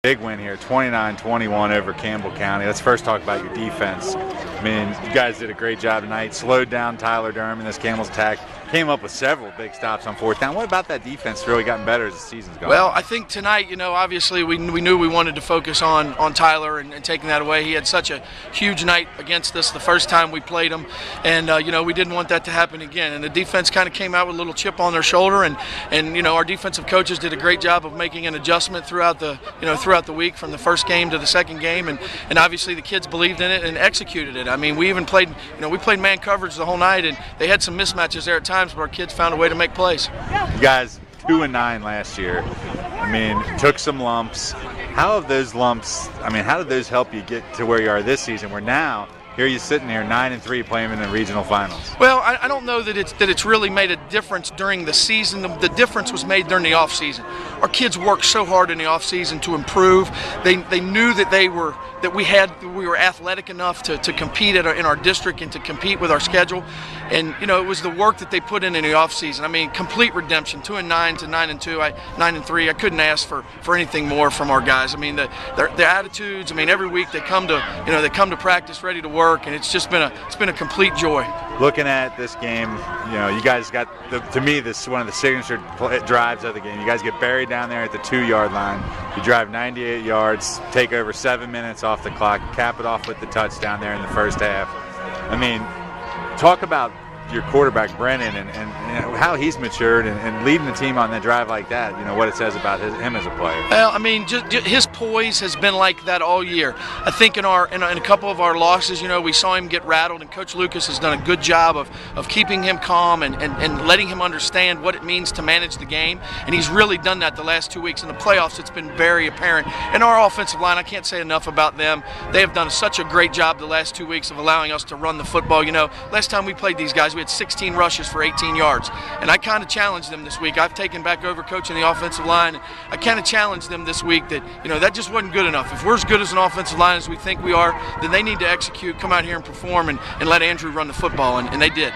Big win here, 29-21 over Campbell County. Let's first talk about your defense. I mean, you guys did a great job tonight. Slowed down Tyler Durham in this Campbell's attack. Came up with several big stops on fourth down. What about that defense really gotten better as the season's gone? Well, I think tonight, obviously we knew we wanted to focus on Tyler and taking that away. He had such a huge night against us the first time we played him, and we didn't want that to happen again. And the defense kind of came out with a little chip on their shoulder, and our defensive coaches did a great job of making an adjustment throughout the week from the first game to the second game, and obviously the kids believed in it and executed it. I mean, we even played man coverage the whole night, and they had some mismatches there at times, but our kids found a way to make plays. You guys 2-9 last year. I mean, took some lumps. How have those lumps? I mean, how did those help you get to where you are this season? Where now here you're sitting here 9-3 playing in the regional finals. Well, I don't know that it's really made a difference during the season. The difference was made during the off season. Our kids worked so hard in the off season to improve. They knew that we were athletic enough to compete in our district and to compete with our schedule. And it was the work that they put in the off season. I mean, complete redemption, 2-9 to 9-2, 9-3. I couldn't ask for anything more from our guys. I mean, the attitudes. I mean, every week they come to practice ready to work, and it's been a complete joy. Looking at this game, you guys got to me this is one of the signature drives of the game. You guys get buried down there at the 2-yard line. You drive 98 yards, take over 7 minutes off the clock, cap it off with the touchdown there in the first half. I mean, talk about your quarterback Brennan and how he's matured and leading the team on that drive like that. What it says about him as a player. Well, I mean, just his poise has been like that all year. I think in a couple of our losses, we saw him get rattled, and Coach Lucas has done a good job of keeping him calm and letting him understand what it means to manage the game. And he's really done that the last 2 weeks. In the playoffs, it's been very apparent. And our offensive line, I can't say enough about them. They have done such a great job the last 2 weeks of allowing us to run the football. Last time we played these guys, we had 16 rushes for 18 yards. And I kind of challenged them this week. I've taken back over coaching the offensive line. I kind of challenged them this week that, that just wasn't good enough. If we're as good as an offensive line as we think we are, then they need to execute, come out here and perform, and let Andrew run the football, and they did.